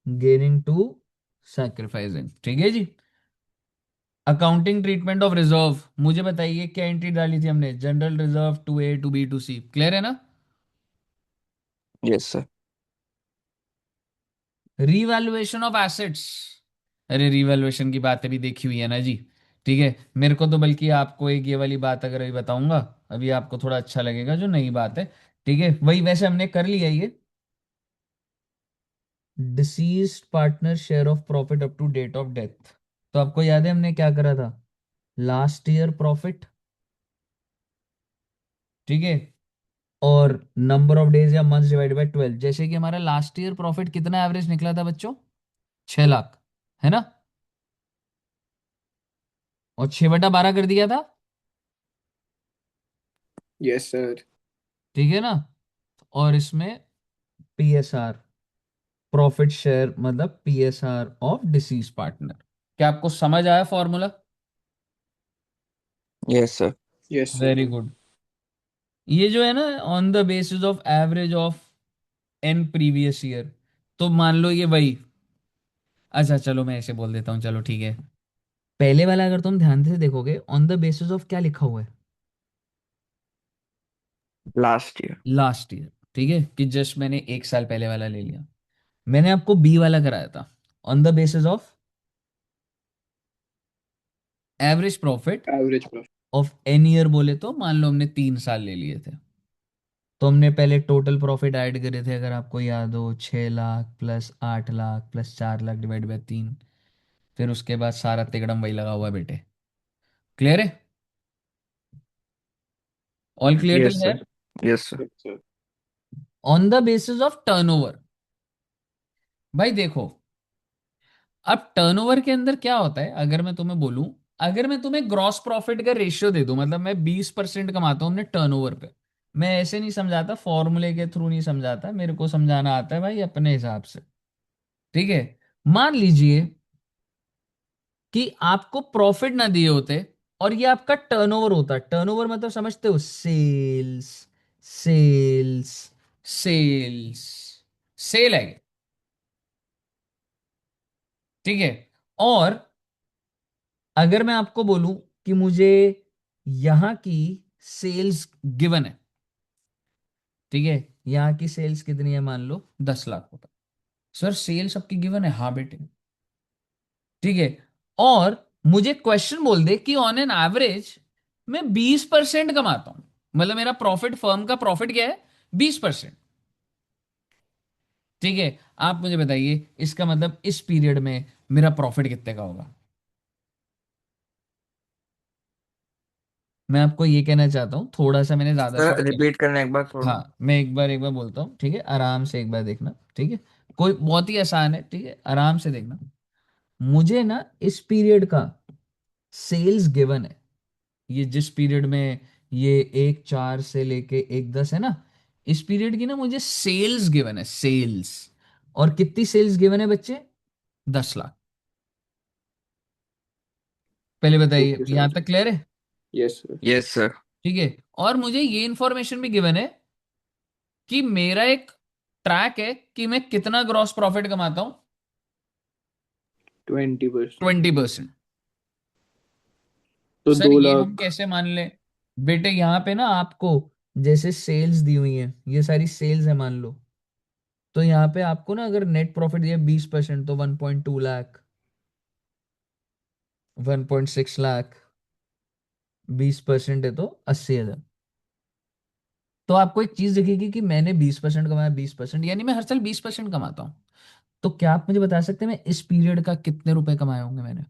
Gaining to sacrificing, ठीक है जी। अकाउंटिंग ट्रीटमेंट ऑफ रिजर्व, मुझे बताइए क्या एंट्री डाली थी हमने? General reserve to A to B to C, clear है ना? Yes sir. Revaluation of assets, अरे रीवैल्यूएशन की बातें भी देखी हुई है ना जी, ठीक है? मेरे को तो बल्कि आपको एक ये वाली बात अगर अभी बताऊंगा, अभी आपको थोड़ा अच्छा लगेगा जो नई बात है, ठीक है? वही वैसे हमने कर लिया ये, deceased partner share of profit up to date of death. तो आपको याद है हमने क्या करा था? लास्ट ईयर प्रॉफिट, ठीक है, और नंबर ऑफ डेज या मंथ्स डिवाइड बाय 12। जैसे कि हमारा लास्ट ईयर प्रॉफिट कितना एवरेज निकला था बच्चों? 6 लाख, है ना? और 6/12 कर दिया था, यस सर। ठीक है ना? और इसमें पीएसआर, प्रॉफिट शेयर मतलब पीएसआर ऑफ डिसीज पार्टनर। क्या आपको समझ आया formula? Yes sir. Yes sir. Very good. ये जो है ना, on the basis of average of N previous year, तो मान लो ये वही। अच्छा चलो मैं ऐसे बोल देता हूँ, चलो ठीक है। पहले वाला अगर तुम ध्यान से देखोगे, ऑन द बेसिस ऑफ क्या लिखा हुआ है? Last year. Last year. ठीक है, कि जस्ट मैंने एक साल पहले वाला ले लिया। मैंने आपको बी वाला कराया था, on the basis of average profit average profit. Of N year, बोले तो मान लो हमने 3 साल ले लिए थे। तो हमने पहले टोटल प्रॉफिट ऐड करे थे, अगर आपको याद हो, 6 lakh plus 8 lakh plus 4 lakh divide by 3। फिर उसके बाद सारा तिकड़म वही लगा हुआ है बेटे। क्लियर है? ऑल क्लियर यस टिल है? Sir. Yes sir. Yes sir. On the basis of turnover. भाई देखो, अब टर्नओवर के अंदर क्या होता है, अगर मैं तुम्हें बोलूं, अगर मैं तुम्हें ग्रॉस प्रॉफिट का रेशियो दे दूं, मतलब मैं 20% कमाता हूं अपने टर्नओवर पे। मैं ऐसे नहीं समझाता, फॉर्मूले के थ्रू नहीं समझाता, मेरे को समझाना आता है भाई अपने हिसाब से। ठीक है। मान लीजिए कि आपको प्रॉफिट ना दिए होते, और ये आपका टर्नओवर होता। टर्नओवर मतलब समझते हो? सेल्स, सेल्स, सेल्स, सेल है। ठीक है। और अगर मैं आपको बोलूं कि मुझे यहां की सेल्स गिवन है, ठीक है, यहां की सेल्स कितनी है, मान लो 10 लाख रुपए। सर सेल सबकी गिवन है, हाँ बेटे। ठीक है। और मुझे क्वेश्चन बोल दे कि ऑन एन एवरेज मैं 20% कमाता हूं, मतलब मेरा प्रॉफिट, फर्म का प्रॉफिट क्या है, 20%। ठीक है। आप मुझे बताइए इसका मतलब इस पीरियड में मेरा प्रॉफिट कितने का होगा? मैं आपको ये कहना चाहता हूं, थोड़ा सा मैंने ज्यादा सर शॉर्ट किया। रिपीट करना एक बार थोड़ा। हाँ, मैं एक बार बोलता हूँ, ठीक है, आराम से एक बार देखना। ठीक है, कोई बहुत ही आसान है, ठीक है, आराम से देखना। मुझे ना इस पीरियड का सेल्स गिवन है, ये जिस पीरियड में ये 1/4 से लेके 1/10 है ना, इस पीरियड की ना मुझे सेल्स गिवन है, सेल्स। और कितनी सेल्स गिवन है बच्चे? 10 लाख। पहले बताइए, ओके यहां सर। तक क्लियर है? Yes sir. Yes sir. ठीक है। और मुझे ये इंफॉर्मेशन भी गिवन है कि मेरा एक ट्रैक है कि मैं कितना ग्रॉस प्रॉफिट कमाता हूं, 20%। 20%। तो सर दो ये हम लाख कैसे मान ले? बेटे यहाँ पे ना आपको जैसे सेल्स दी हुई है, ये सारी सेल्स है मान लो, तो यहाँ पे आपको ना अगर नेट प्रॉफिट दिया 20%, तो 1.2 लाख, 1.6 लाख। 20% है तो 80,000। तो आपको एक चीज दिखेगी कि मैंने 20% कमाया, 20%, यानी मैं हर साल 20% कमाता हूँ। तो क्या आप मुझे बता सकते हैं मैं इस पीरियड का कितने रुपए कमाए होंगे मैंने?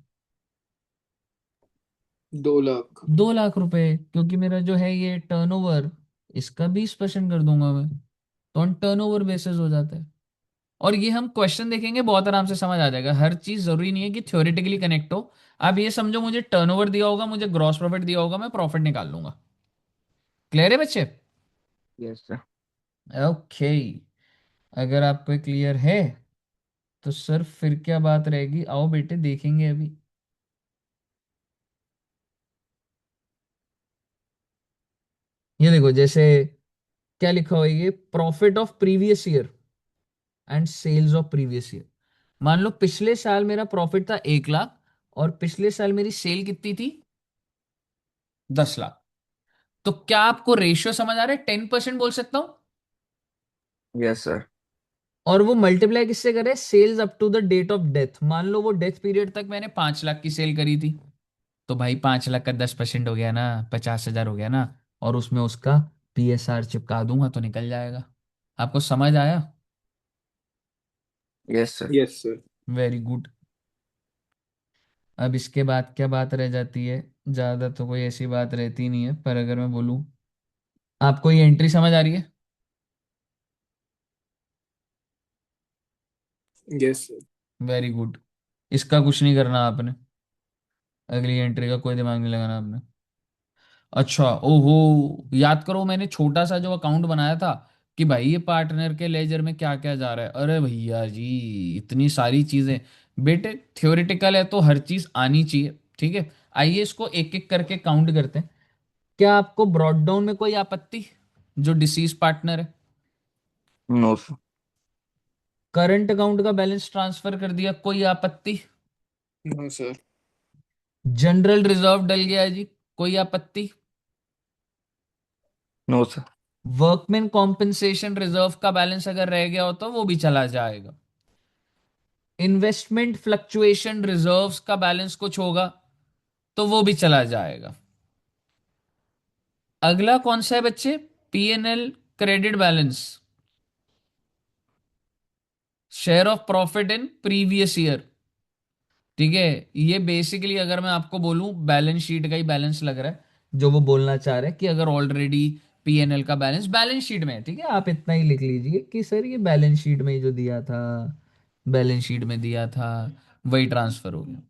2 लाख। 2 लाख रुपए, क्योंकि मेरा जो है ये टर्नओवर, इसका 20% कर दूंगा मैं। तो ऑन टर्नओवर बेसिस हो जाता है। और ये हम क्वेश्चन देखेंगे, बहुत आराम से समझ आ जाएगा। हर चीज जरूरी नहीं है कि थ्योरेटिकली कनेक्ट हो। आप ये समझो, मुझे टर्नओवर दिया होगा, मुझे ग्रॉस प्रॉफिट दिया होगा, मैं प्रॉफिट निकाल लूंगा। क्लियर है बच्चे? Yes sir. ओके। अगर आपको क्लियर है तो सर फिर क्या बात रहेगी, आओ बेटे देखेंगे अभी। ये देखो, जैसे क्या लिखा हुआ है, ये profit of previous year and sales of previous year. मान लो पिछले साल मेरा प्रॉफिट था 1 लाख, और पिछले साल मेरी सेल कितनी थी, 10 लाख। तो क्या आपको रेशियो समझ आ रहा है? 10% बोल सकता हूं। Yes sir. और वो मल्टीप्लाई किससे करे? Sales up to the date of death. मान लो वो डेथ पीरियड तक मैंने 5 लाख की सेल करी थी, तो भाई 5 लाख का 10% हो गया ना, 50,000 हो गया ना। और उसमें उसका पीएसआर चिपका दूंगा तो निकल जाएगा। आपको समझ आया? Yes sir. Yes sir. Very good. अब इसके बाद क्या बात रह जाती है? ज्यादा तो कोई ऐसी बात रहती नहीं है, पर अगर मैं बोलूं, आपको ये एंट्री समझ आ रही है? Yes sir. Very good. इसका कुछ नहीं करना आपने, अगली एंट्री का कोई दिमाग नहीं लगाना आपने। अच्छा, ओहो, याद करो मैंने छोटा सा जो अकाउंट बनाया था, कि भाई ये पार्टनर के लेजर में क्या क्या जा रहा है। अरे भैया जी, इतनी सारी चीजें। बेटे थ्योरेटिकल है तो हर चीज आनी चाहिए, ठीक है। आइए इसको एक एक करके काउंट करते हैं। क्या आपको ब्रॉड डाउन में कोई आपत्ति, जो डिसीज पार्टनर है? No sir. करंट अकाउंट का बैलेंस ट्रांसफर कर दिया, कोई आपत्ति? No sir. जनरल रिजर्व डल गया है जी, कोई आपत्ति? No sir. Workman compensation reserve का बैलेंस अगर रह गया हो तो वो भी चला जाएगा। इन्वेस्टमेंट फ्लक्चुएशन रिजर्व्स का बैलेंस कुछ होगा तो वो भी चला जाएगा। अगला कौन सा है बच्चे? PNL credit balance, share of profit in previous year, ठीक है। ये बेसिकली अगर मैं आपको बोलूं बैलेंस शीट का ही बैलेंस लग रहा है, जो वो बोलना चाह रहे हैं कि अगर ऑलरेडी पीएनएल का बैलेंस बैलेंस शीट में है, ठीक है, आप इतना ही लिख लीजिए कि सर ये बैलेंस शीट में ही जो दिया था, बैलेंस शीट में दिया था, वही ट्रांसफर हो गया,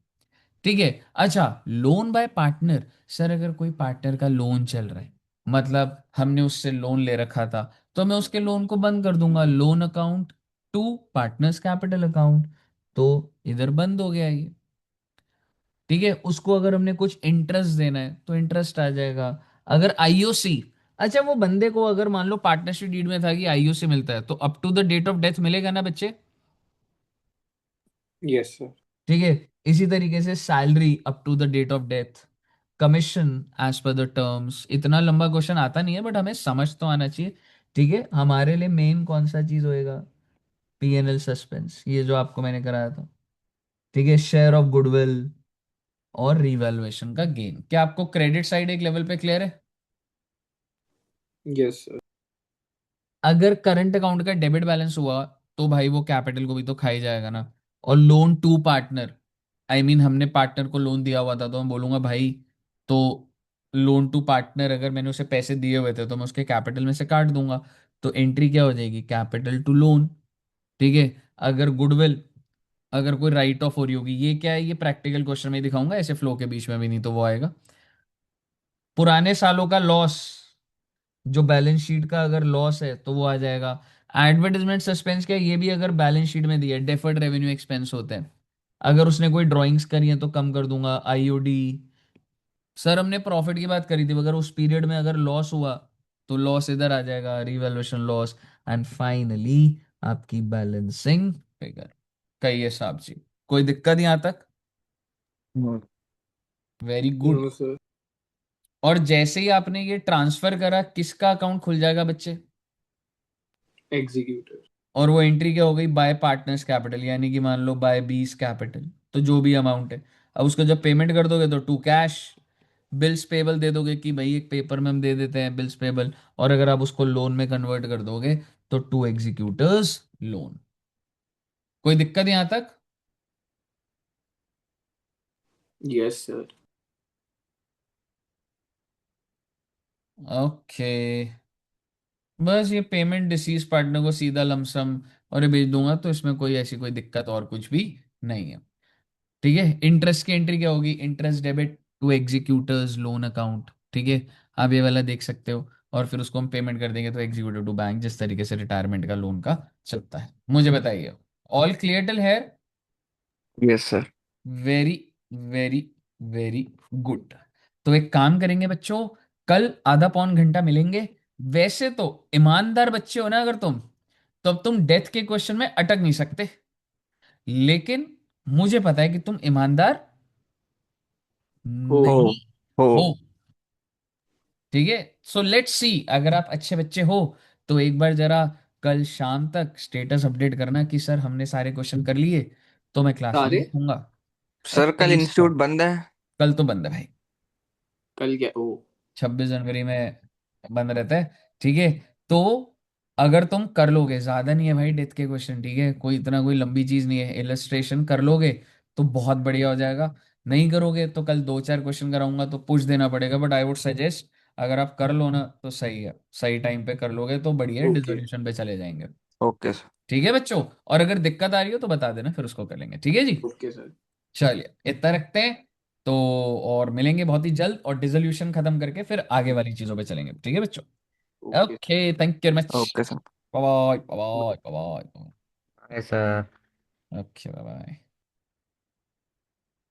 ठीक है। अच्छा, लोन बाय पार्टनर। सर अगर कोई पार्टनर का लोन चल रहा है, मतलब हमने उससे लोन ले रखा था, तो मैं उसके लोन को बंद कर दूंगा। Loan account to partners capital account, तो इधर बंद हो गया ये, ठीक है। उसको अगर हमने कुछ इंटरेस्ट देना है तो इंटरेस्ट आ जाएगा। अगर आईओसी, अच्छा वो बंदे को अगर मान लो पार्टनरशिप डीड में था कि आईओसी मिलता है, तो up to the date of death मिलेगा ना बच्चे? Yes sir. ठीक है। इसी तरीके से salary up to the date of death, commission as per the terms. इतना लंबा क्वेश्चन आता नहीं है बट हमें समझ तो आना चाहिए, ठीक है। हमारे लिए मेन कौन सा चीज होएगा? पीएनएल सस्पेंस, ये जो आपको मैंने कराया था, ठीक है। शेयर ऑफ गुडविल और रिवैल्यूएशन का गेन। क्या आपको क्रेडिट साइड एक लेवल पे क्लियर है? Yes sir. अगर करंट अकाउंट का डेबिट बैलेंस हुआ तो भाई वो कैपिटल को भी तो खाई जाएगा ना। और loan to partner, I mean हमने पार्टनर को लोन दिया हुआ था, तो मैं बोलूंगा भाई, तो लोन टू पार्टनर अगर मैंने उसे पैसे दिए हुए थे तो मैं उसके कैपिटल में से काट दूंगा। तो एंट्री क्या हो जाएगी? कैपिटल टू लोन, ठीक है। अगर गुडविल, अगर कोई राइट ऑफ हो रही होगी, ये क्या है, ये प्रैक्टिकल क्वेश्चन में ही दिखाऊंगा, ऐसे फ्लो के बीच में भी नहीं तो वो आएगा। पुराने सालों का लॉस, जो बैलेंस शीट का अगर लॉस है तो वो आ जाएगा। एडवर्टाइजमेंट सस्पेंस क्या है? ये भी अगर बैलेंस शीट में दिया है, डेफर्ड रेवेन्यू एक्सपेंस होते हैं। अगर उसने कोई ड्राइंग्स करी है तो कम कर दूंगा। आईओडी, सर हमने प्रॉफिट की बात करी थी, अगर उस पीरियड में अगर लॉस हुआ तो लॉस इधर आ जाएगा, रिवैल्यूएशन लॉस। एंड फाइनली आपकी बैलेंसिंग फिगर का ये हिसाब जी। कोई दिक्कत यहाँ तक? No. Very good. No sir. और जैसे ही आपने ये ट्रांसफर करा, किसका अकाउंट खुल जाएगा बच्चे? एग्जीक्यूटिव। और वो एंट्री क्या हो गई? बाय पार्टनर्स कैपिटल, यानी कि मान लो बाय बीस कैपिटल, तो जो भी अमाउंट है। अब उसको जब पेमेंट कर दोगे तो टू कैश, बिल्स पेबल दे दोगे कि भाई एक पेपर में हम दे देते हैं बिल्स पेबल। और अगर आप उसको लोन में कन्वर्ट कर दोगे तो टू एग्जीक्यूटर्स लोन। कोई दिक्कत यहां तक? Yes sir. ओके, बस ये पेमेंट डिसीज पार्टनर को सीधा लमसम और ये भेज दूंगा, तो इसमें कोई ऐसी कोई दिक्कत और कुछ भी नहीं है, ठीक है। इंटरेस्ट की एंट्री क्या होगी? Interest debit to executors loan account, ठीक है। आप ये वाला देख सकते हो। और फिर उसको हम पेमेंट कर देंगे तो एग्जीक्यूटिव टू बैंक, जिस तरीके से रिटायरमेंट का लोन का चलता है। मुझे बताइए, ऑल क्लियर टिल है? Yes sir. Very very very good. तो एक काम करेंगे बच्चों, कल आधा पौन घंटा मिलेंगे। वैसे तो ईमानदार बच्चे हो ना अगर तुम, तो अब तुम डेथ के क्वेश्चन में अटक नहीं सकते, लेकिन मुझे पता है कि तुम ईमानदार हो। हो। नहीं हो। हो, ठीक है। सो लेट्स सी, अगर आप अच्छे बच्चे हो तो एक बार जरा कल शाम तक स्टेटस अपडेट करना कि सर हमने सारे क्वेश्चन कर लिए, तो मैं क्लास में सारे। लिखूंगा। सर कल 23 का। इंस्टीट्यूट बंद है। कल तो बंद है भाई, कल क्या? ओ। 26 जनवरी में बंद रहता है, ठीक है। तो अगर तुम कर लोगे, ज्यादा नहीं है भाई डेथ के क्वेश्चन, ठीक है, कोई इतना कोई लंबी चीज नहीं है, इलस्ट्रेशन कर लोगे तो बहुत बढ़िया हो जाएगा। नहीं करोगे तो कल दो चार क्वेश्चन कराऊंगा तो पुश देना पड़ेगा, बट आई वुड सजेस्ट अगर आप कर लो ना तो सही है, सही टाइम पे कर लोगे तो बढ़िया है, ओके। डिसोल्यूशन पे चले जाएंगे। Okay sir. ठीक है बच्चों, और अगर दिक्कत आ रही हो तो बता देना, फिर उसको कर लेंगे, ठीक है जी। Okay sir. चलिए इतना रखते हैं। तो और मिलेंगे बहुत ही जल्द, और डिसोल्यूशन खत्म करके फिर आगे वाली चीजों पे चलेंगे, ठीक है बच्चों। Okay. Okay, thank you much. Okay sir. Bye bye bye bye bye. Bye sir. Okay, bye bye.